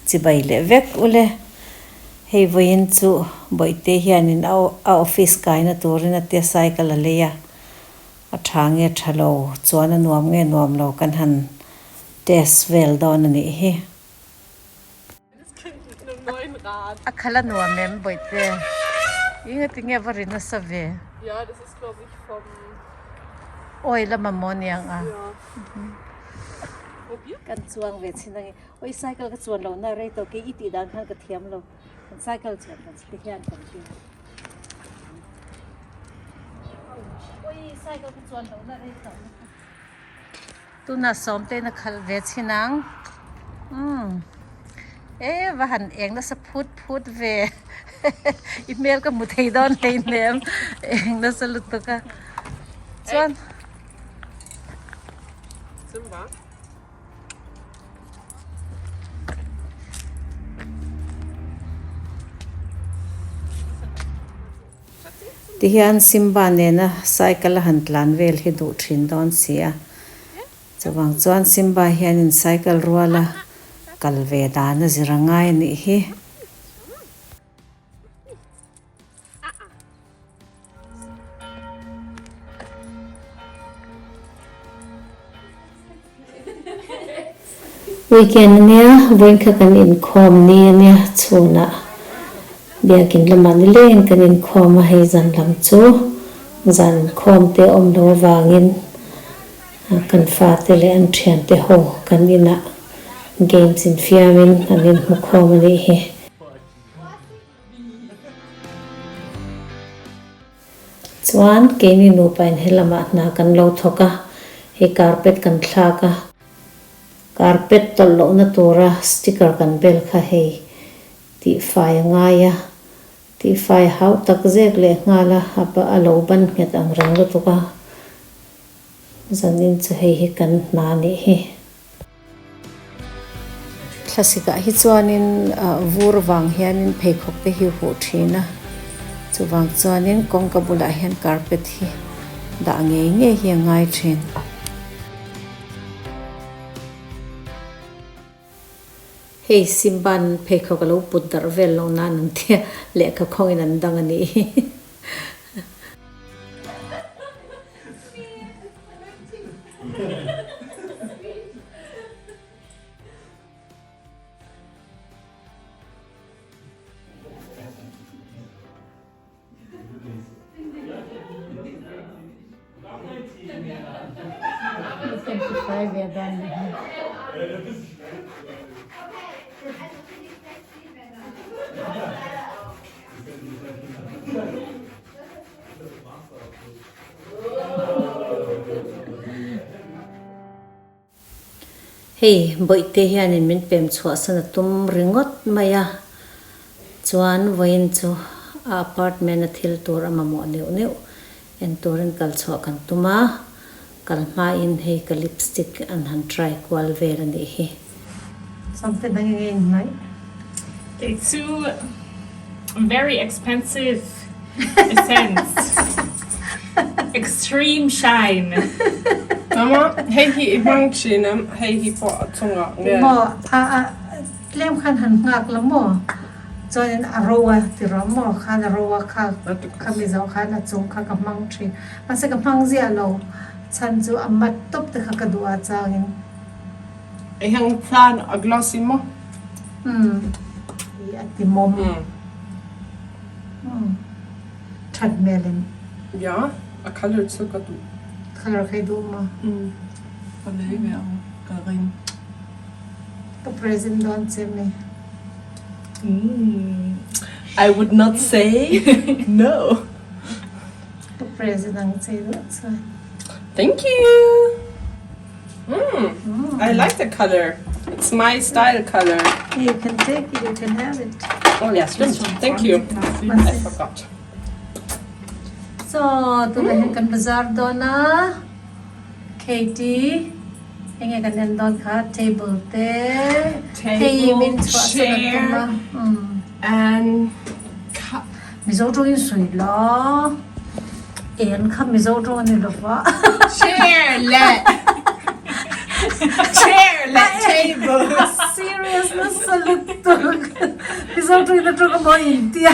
chibai le vek ule hei voin chu boite hianin a office kaina turin a te cycle aleya a thange thalo chuan anuam nge nuam lo kan han test vel don ani hi a khala nuam mem boite inga tinge varina save ja das ist glaube ich vom oil ammonium a ja kan chuang ve chinangi oi cycle ka chuan lo na re to ke iti dan khan ka thiam lo kan cycle chuan kan ti hian kan ti oi cycle ka chuan lo na re to tu na Sawmtei'n na khal ve chinang va han eng na sa phut ve email ka muthei don nei nem eng na sa lut ka chuan Simba tihian Simba ne na cycle han tlan vel hi du thin don sia chawang chuan Simba hian in cycle ruala kalve da na zirangai ni hi weekend nia voin kha kan in khom ni nia chuna biakin lamani len kan in khom a hei zan lam chu zan khom te om lo wangin kan fa te le an thian te ho kan ina games in fiamin anin mu khom ani hi chuan ke ni nu pain helama na kan lo thoka he carpet kan thlaka carpet tol lo na tura sticker kan bel kha hei ti fai ngaya ti fai hau tak zek le ngala apa alo ban nget ang rang lo tuka zanin chu hei hi kan na ni hi klasika hi chuanin vur wang hianin pheikhok te hi hu thina chuwang chuanin kongka bula hian carpet hi da nge hi ngai thin hei Simban pheikhok lo pudar vel lo na nan thia le kha khongin an dang ani hei boite hianin min pem chhuah sana tum ringot maya chuan voin chu apartment a thil tur amamo neu en turin kal chhuah kan tuma kal hma in hei ka lipstick an han try kwal ver ani hi something banging right they two very expensive essence extreme shine Mama, hey hi hmawk chinam, hey hi po chunga. mo lem khan han ngak la mo choin arowa ti ro mo khan arowa kha khami zo khan a chung kha ka mang thi mase ka mang zia lo chan chu amat top te kha ka duwa changin Ei hang plan a glossy mo. I ati mom thad melin Ja, a color chuka tu. khar khai du ma Palege ang karim. ka present don chemi I would not say no. ka present ang chei do cha Thank you. I like the color. It's my style color. you can take it, you can have it. Oh yes, thank you. I forgot. So, tulad kan bazaar doon na Catei, hinga kan doon ka table te, Table, chair, and mizo do yung sui lo, iyan ka mizo do ni lo ba? chair let table seriousness sa lutog. Isaw to ito ko mo India.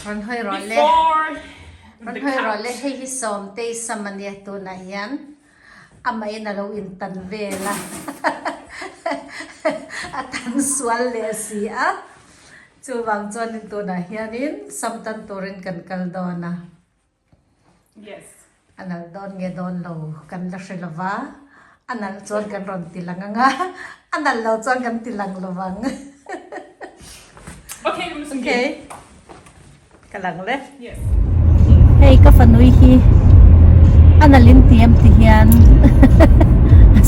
Ron hơi rõ lẽ Ron hơi rõ lẽ hay hi Sawmtei'n samania tu na hian amai na lo in tan ve la atan sual le si a chu wang chon in tu na hian in samtan turin kan kal dona Yes. anal don nge don lo kan la shilava anal chon kan ron tilanga nga anal lo chon kan tilang lowang Okay, wir müssen okay gehen. kalang le Yes. hey ka fanui hi analin tiam ti hian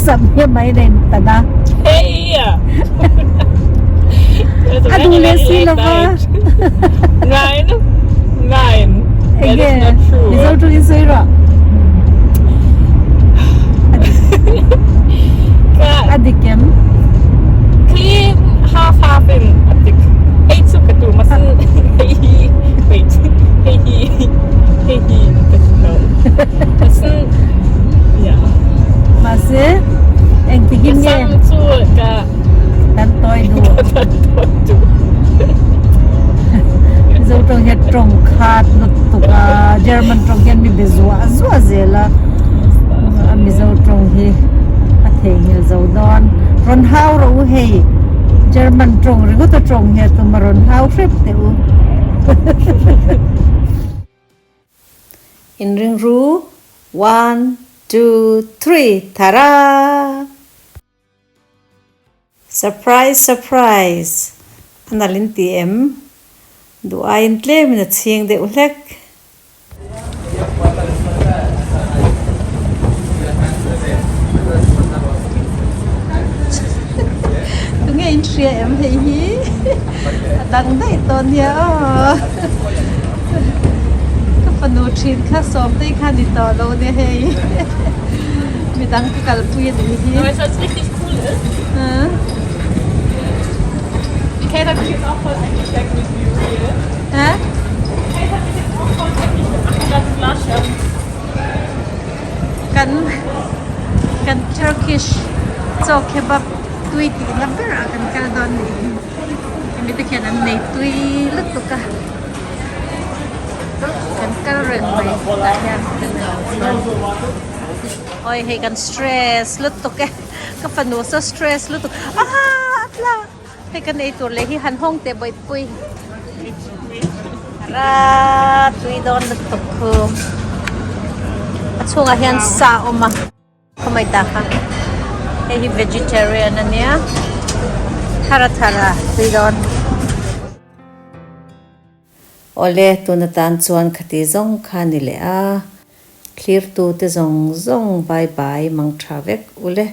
samya mai den tada Hey! adu le si lova Nein, nein. That is not true. is out to isira adikem Clean half in adik. Hey, tu masan. Hey, wait. Hey, no. Masan. Yeah. mase eng tigim ye Masan tu ka. tan toy du Tu. zo to het trong khat lut tu ka german trong gen mi bezwa azwa zela ami zo trong hi a theng zo don ron hau ro he german trong ri go to trong he tu maron hau trip te u in ring ru 1 2 3 tara surprise surprise analin tm du ain tle min chiang de ulek tu nghe in share em thấy hi đăng đây ton ya ka panu thin kha Sawmtei'n kha ni to lo ne hey mi dang ka kal pu ye ni hi Weißt du, was richtig cool ist? Die Catei hat mich jetzt auch voll eingesteckt mit Real. so kebab tui ti na bera kan kal don ni mi te khian an nei tui lut tu ka kan kal reng mai ta hian oi hei kan stress lut tu ka fanu so stress lut tu atla hei kan ei tur le hi han hong te boi pui ra tui don lut tu khu achunga hian sa oma kamay ta ka hi vegetarian na niya thara tidon ole tunatan chuan khati zong khani le a clear tu te zong bye bye mang thavek ule